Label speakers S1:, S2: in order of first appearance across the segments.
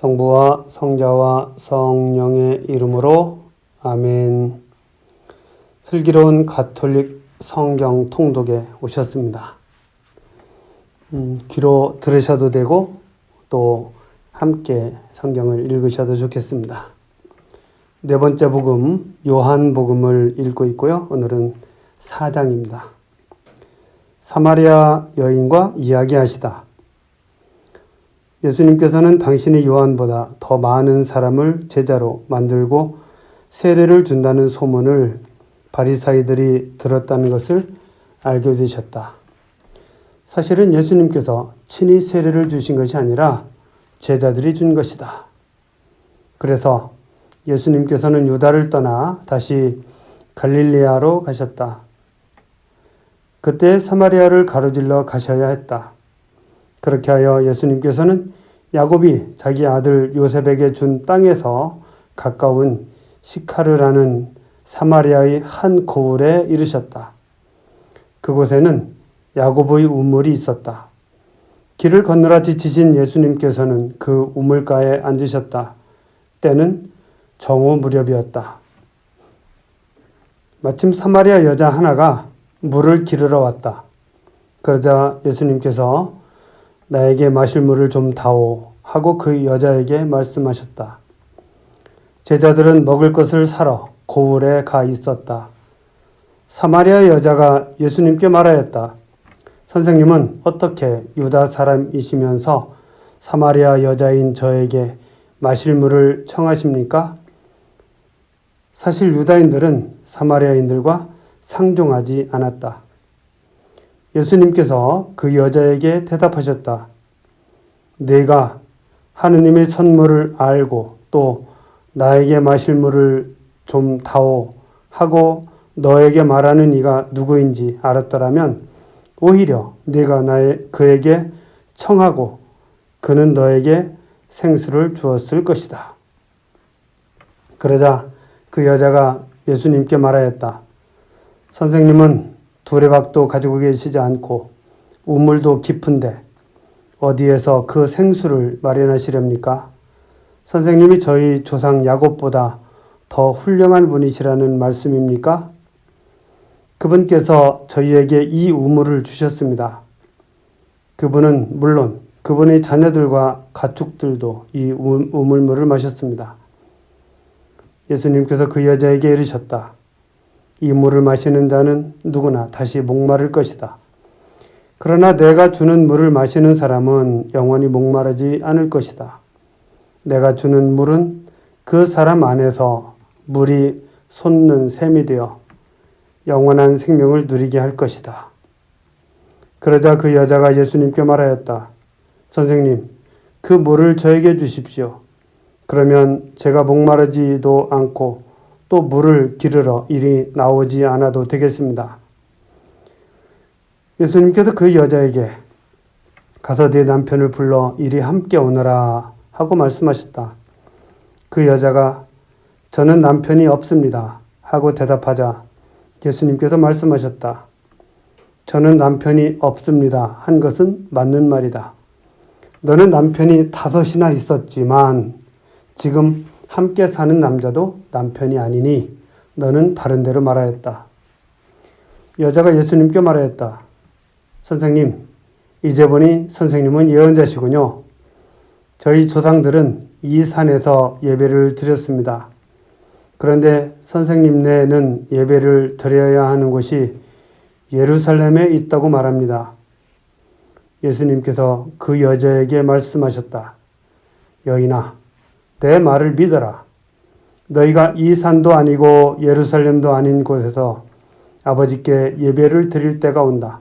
S1: 성부와 성자와 성령의 이름으로 아멘. 슬기로운 가톨릭 성경 통독에 오셨습니다. 귀로 들으셔도 되고 또 함께 성경을 읽으셔도 좋겠습니다. 네 번째 복음 요한복음을 읽고 있고요. 오늘은 4장입니다. 사마리아 여인과 이야기하시다. 예수님께서는 당신이 요한보다 더 많은 사람을 제자로 만들고 세례를 준다는 소문을 바리사이들이 들었다는 것을 알게 되셨다. 사실은 예수님께서 친히 세례를 주신 것이 아니라 제자들이 준 것이다. 그래서 예수님께서는 유다를 떠나 다시 갈릴리아로 가셨다. 그때 사마리아를 가로질러 가셔야 했다. 그렇게 하여 예수님께서는 야곱이 자기 아들 요셉에게 준 땅에서 가까운 시카르라는 사마리아의 한 고을에 이르셨다. 그곳에는 야곱의 우물이 있었다. 길을 건너라 지치신 예수님께서는 그 우물가에 앉으셨다. 때는 정오 무렵이었다. 마침 사마리아 여자 하나가 물을 기르러 왔다. 그러자 예수님께서 나에게 마실 물을 좀 다오 하고 그 여자에게 말씀하셨다. 제자들은 먹을 것을 사러 고을에 가 있었다. 사마리아 여자가 예수님께 말하였다. 선생님은 어떻게 유다 사람이시면서 사마리아 여자인 저에게 마실 물을 청하십니까? 사실 유다인들은 사마리아인들과 상종하지 않았다. 예수님께서 그 여자에게 대답하셨다. 내가 하느님의 선물을 알고 또 나에게 마실 물을 좀 다오 하고 너에게 말하는 이가 누구인지 알았더라면 오히려 네가 그에게 청하고 그는 너에게 생수를 주었을 것이다. 그러자 그 여자가 예수님께 말하였다. 선생님은 두레박도 가지고 계시지 않고 우물도 깊은데 어디에서 그 생수를 마련하시렵니까? 선생님이 저희 조상 야곱보다 더 훌륭한 분이시라는 말씀입니까? 그분께서 저희에게 이 우물을 주셨습니다. 그분은 물론 그분의 자녀들과 가축들도 이 우물물을 마셨습니다. 예수님께서 그 여자에게 이르셨다. 이 물을 마시는 자는 누구나 다시 목마를 것이다. 그러나 내가 주는 물을 마시는 사람은 영원히 목마르지 않을 것이다. 내가 주는 물은 그 사람 안에서 물이 솟는 샘이 되어 영원한 생명을 누리게 할 것이다. 그러자 그 여자가 예수님께 말하였다. 선생님, 그 물을 저에게 주십시오. 그러면 제가 목마르지도 않고 또 물을 기르러 이리 나오지 않아도 되겠습니다. 예수님께서 그 여자에게 가서 네 남편을 불러 이리 함께 오너라 하고 말씀하셨다. 그 여자가 저는 남편이 없습니다 하고 대답하자 예수님께서 말씀하셨다. 저는 남편이 없습니다 한 것은 맞는 말이다. 너는 남편이 5이나 있었지만 지금 함께 사는 남자도 남편이 아니니 너는 바른 대로 말하였다. 여자가 예수님께 말하였다. 선생님, 이제 보니 선생님은 예언자시군요. 저희 조상들은 이 산에서 예배를 드렸습니다. 그런데 선생님네는 예배를 드려야 하는 곳이 예루살렘에 있다고 말합니다. 예수님께서 그 여자에게 말씀하셨다. 여인아, 내 말을 믿어라. 너희가 이 산도 아니고 예루살렘도 아닌 곳에서 아버지께 예배를 드릴 때가 온다.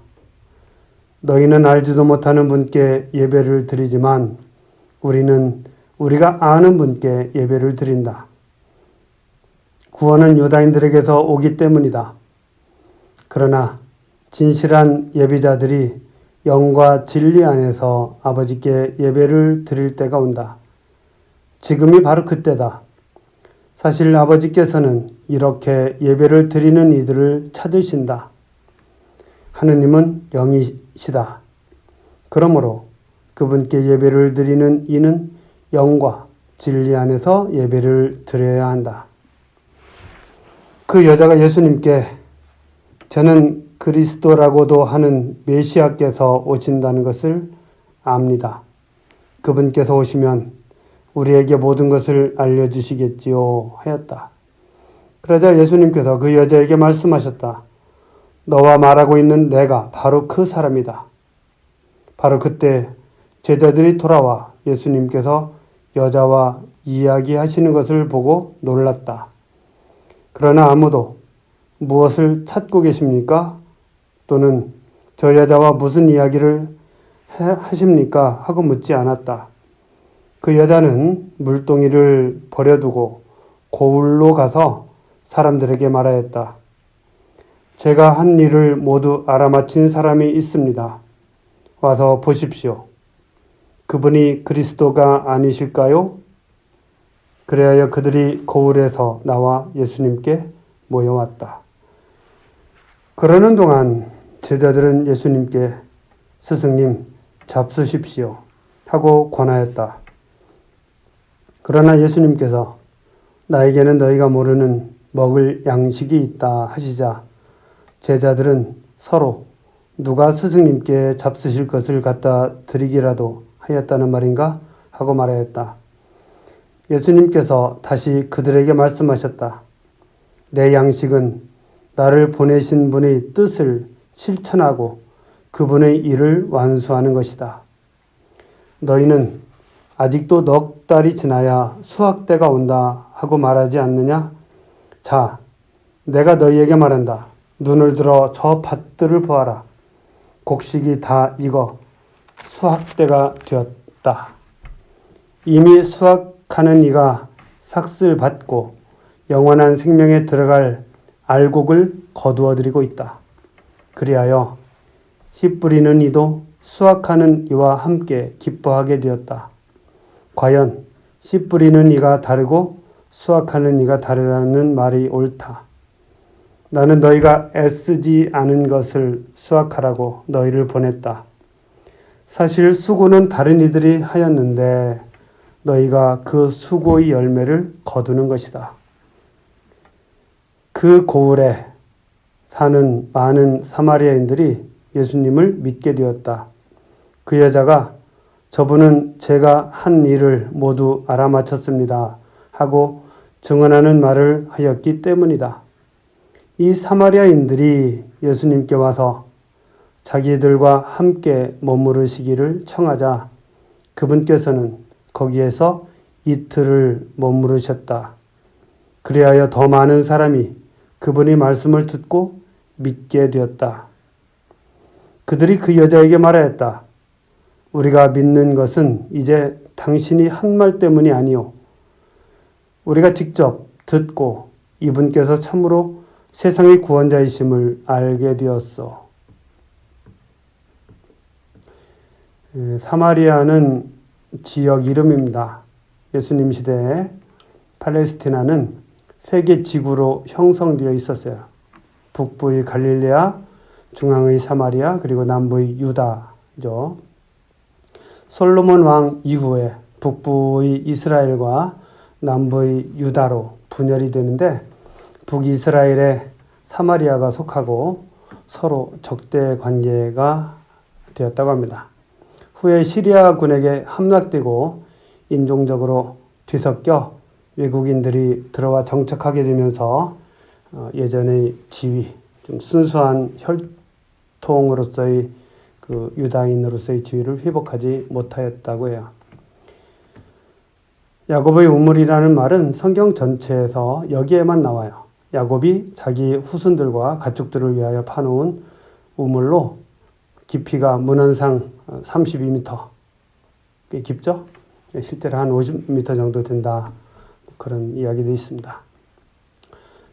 S1: 너희는 알지도 못하는 분께 예배를 드리지만 우리는 우리가 아는 분께 예배를 드린다. 구원은 유다인들에게서 오기 때문이다. 그러나 진실한 예비자들이 영과 진리 안에서 아버지께 예배를 드릴 때가 온다. 지금이 바로 그때다. 사실 아버지께서는 이렇게 예배를 드리는 이들을 찾으신다. 하느님은 영이시다. 그러므로 그분께 예배를 드리는 이는 영과 진리 안에서 예배를 드려야 한다. 그 여자가 예수님께 저는 그리스도라고도 하는 메시아께서 오신다는 것을 압니다. 그분께서 오시면 우리에게 모든 것을 알려주시겠지요 하였다. 그러자 예수님께서 그 여자에게 말씀하셨다. 너와 말하고 있는 내가 바로 그 사람이다. 바로 그때 제자들이 돌아와 예수님께서 여자와 이야기하시는 것을 보고 놀랐다. 그러나 아무도 무엇을 찾고 계십니까? 또는 저 여자와 무슨 이야기를 하십니까? 하고 묻지 않았다. 그 여자는 물동이를 버려두고 고을로 가서 사람들에게 말하였다. 제가 한 일을 모두 알아맞힌 사람이 있습니다. 와서 보십시오. 그분이 그리스도가 아니실까요? 그래야 그들이 고을에서 나와 예수님께 모여왔다. 그러는 동안 제자들은 예수님께 스승님 잡수십시오 하고 권하였다. 그러나 예수님께서 나에게는 너희가 모르는 먹을 양식이 있다 하시자 제자들은 서로 누가 스승님께 잡수실 것을 갖다 드리기라도 하였다는 말인가 하고 말하였다. 예수님께서 다시 그들에게 말씀하셨다. 내 양식은 나를 보내신 분의 뜻을 실천하고 그분의 일을 완수하는 것이다. 너희는 아직도 넉 달이 지나야 수확 때가 온다 하고 말하지 않느냐? 자, 내가 너희에게 말한다. 눈을 들어 저 밭들을 보아라. 곡식이 다 익어 수확 때가 되었다. 이미 수확하는 이가 삭슬 받고 영원한 생명에 들어갈 알곡을 거두어들이고 있다. 그리하여 씨 뿌리는 이도 수확하는 이와 함께 기뻐하게 되었다. 과연 씨 뿌리는 이가 다르고 수확하는 이가 다르다는 말이 옳다. 나는 너희가 애쓰지 않은 것을 수확하라고 너희를 보냈다. 사실 수고는 다른 이들이 하였는데 너희가 그 수고의 열매를 거두는 것이다. 그 고을에 사는 많은 사마리아인들이 예수님을 믿게 되었다. 그 여자가 저분은 제가 한 일을 모두 알아맞혔습니다 하고 증언하는 말을 하였기 때문이다. 이 사마리아인들이 예수님께 와서 자기들과 함께 머무르시기를 청하자 그분께서는 거기에서 이틀을 머무르셨다. 그리하여 더 많은 사람이 그분의 말씀을 듣고 믿게 되었다. 그들이 그 여자에게 말하였다. 우리가 믿는 것은 이제 당신이 한 말 때문이 아니오. 우리가 직접 듣고 이분께서 참으로 세상의 구원자이심을 알게 되었소. 사마리아는 지역 이름입니다. 예수님 시대에 팔레스티나는 세 개 지구로 형성되어 있었어요. 북부의 갈릴레아, 중앙의 사마리아, 그리고 남부의 유다죠. 솔로몬 왕 이후에 북부의 이스라엘과 남부의 유다로 분열이 되는데 북이스라엘에 사마리아가 속하고 서로 적대 관계가 되었다고 합니다. 후에 시리아군에게 함락되고 인종적으로 뒤섞여 외국인들이 들어와 정착하게 되면서 예전의 지위, 좀 순수한 혈통으로서의 그 유다인으로서의 지위를 회복하지 못하였다고 해요. 야곱의 우물이라는 말은 성경 전체에서 여기에만 나와요. 야곱이 자기 후손들과 가축들을 위하여 파놓은 우물로 깊이가 문헌상 32m. 꽤 깊죠? 실제로 한 50m 정도 된다. 그런 이야기도 있습니다.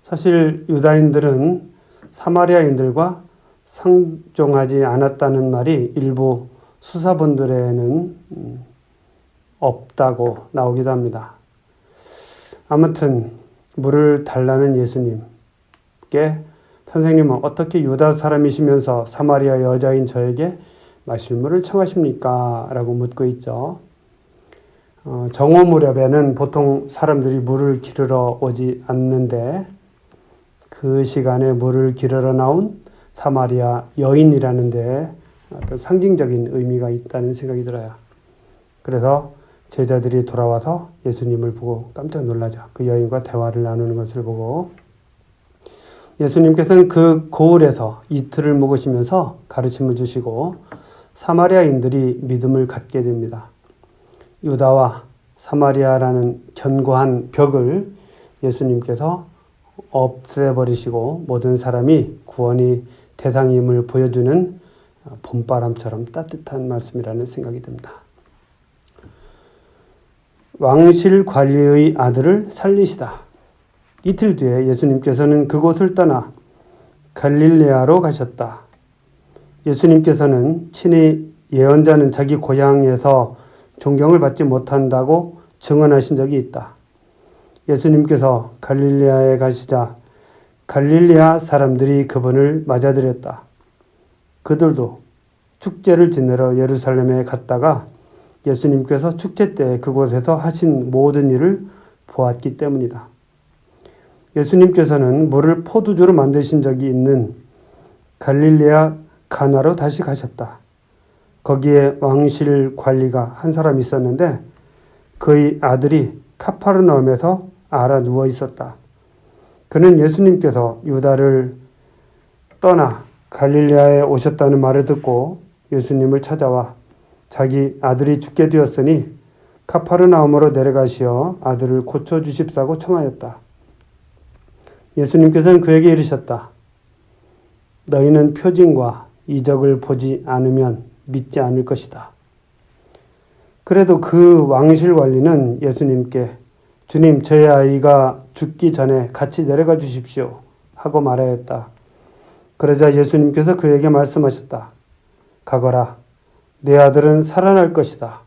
S1: 사실 유다인들은 사마리아인들과 상종하지 않았다는 말이 일부 수사본들에는 없다고 나오기도 합니다. 아무튼 물을 달라는 예수님께 선생님은 어떻게 유다 사람이시면서 사마리아 여자인 저에게 마실 물을 청하십니까? 라고 묻고 있죠. 정오 무렵에는 보통 사람들이 물을 기르러 오지 않는데 그 시간에 물을 기르러 나온 사마리아 여인이라는 데 어떤 상징적인 의미가 있다는 생각이 들어요. 그래서 제자들이 돌아와서 예수님을 보고 깜짝 놀라죠. 그 여인과 대화를 나누는 것을 보고 예수님께서는 그 고을에서 이틀을 묵으시면서 가르침을 주시고 사마리아인들이 믿음을 갖게 됩니다. 유다와 사마리아라는 견고한 벽을 예수님께서 없애버리시고 모든 사람이 구원이 대상임을 보여주는 봄바람처럼 따뜻한 말씀이라는 생각이 듭니다. 왕실 관리의 아들을 살리시다. 이틀 뒤에 예수님께서는 그곳을 떠나 갈릴레아로 가셨다. 예수님께서는 친히 예언자는 자기 고향에서 존경을 받지 못한다고 증언하신 적이 있다. 예수님께서 갈릴레아에 가시자 갈릴레아 사람들이 그분을 맞아들였다. 그들도 축제를 지내러 예루살렘에 갔다가 예수님께서 축제 때 그곳에서 하신 모든 일을 보았기 때문이다. 예수님께서는 물을 포도주로 만드신 적이 있는 갈릴레아 가나로 다시 가셨다. 거기에 왕실 관리가 한 사람 있었는데 그의 아들이 카파르나움에서 앓아 누워 있었다. 그는 예수님께서 유다를 떠나 갈릴레아에 오셨다는 말을 듣고 예수님을 찾아와 자기 아들이 죽게 되었으니 카파르나움으로 내려가시어 아들을 고쳐주십사고 청하였다. 예수님께서는 그에게 이르셨다. 너희는 표징과 이적을 보지 않으면 믿지 않을 것이다. 그래도 그 왕실 관리는 예수님께 주님, 저희 아이가 죽기 전에 같이 내려가 주십시오 하고 말하였다. 그러자 예수님께서 그에게 말씀하셨다. 가거라, 내 아들은 살아날 것이다.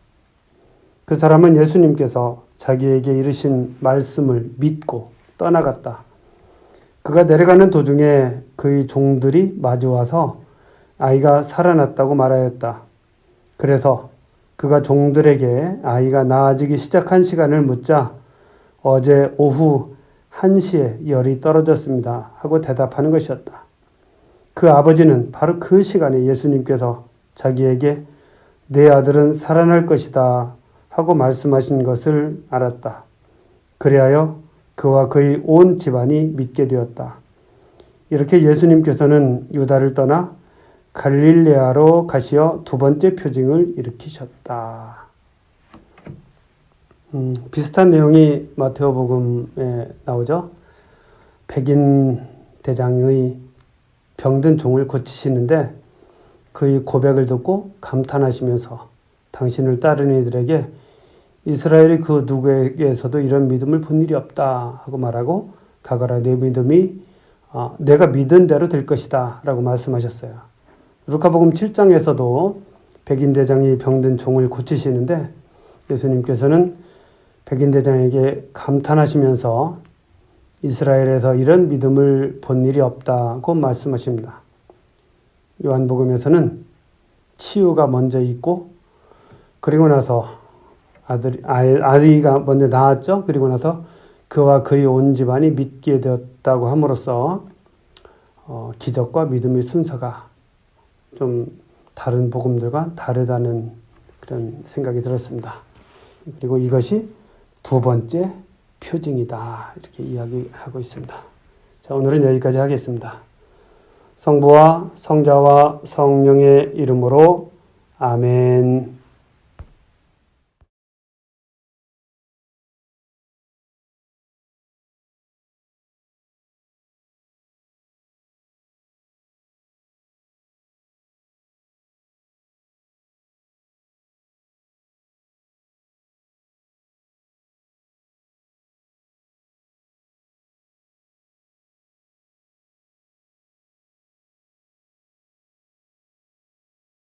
S1: 그 사람은 예수님께서 자기에게 이르신 말씀을 믿고 떠나갔다. 그가 내려가는 도중에 그의 종들이 마주와서 아이가 살아났다고 말하였다. 그래서 그가 종들에게 아이가 나아지기 시작한 시간을 묻자 어제 오후 1시에 열이 떨어졌습니다 하고 대답하는 것이었다. 그 아버지는 바로 그 시간에 예수님께서 자기에게 내 아들은 살아날 것이다 하고 말씀하신 것을 알았다. 그리하여 그와 그의 온 집안이 믿게 되었다. 이렇게 예수님께서는 유다를 떠나 갈릴레아로 가시어 두 번째 표징을 일으키셨다. 비슷한 내용이 마태오복음에 나오죠. 백인 대장의 병든 종을 고치시는데 그의 고백을 듣고 감탄하시면서 당신을 따르는 이들에게 이스라엘이 그 누구에게서도 이런 믿음을 본 일이 없다 하고 말하고 가거라 내 믿음이 내가 믿은 대로 될 것이다 라고 말씀하셨어요. 루카복음 7장에서도 백인 대장이 병든 종을 고치시는데 예수님께서는 백인 대장에게 감탄하시면서 이스라엘에서 이런 믿음을 본 일이 없다고 말씀하십니다. 요한복음에서는 치유가 먼저 있고 그리고 나서 아이가 먼저 나았죠. 그리고 나서 그와 그의 온 집안이 믿게 되었다고 함으로써 기적과 믿음의 순서가 좀 다른 복음들과 다르다는 그런 생각이 들었습니다. 그리고 이것이 두 번째 표징이다 이렇게 이야기하고 있습니다. 자, 오늘은 여기까지 하겠습니다. 성부와 성자와 성령의 이름으로 아멘.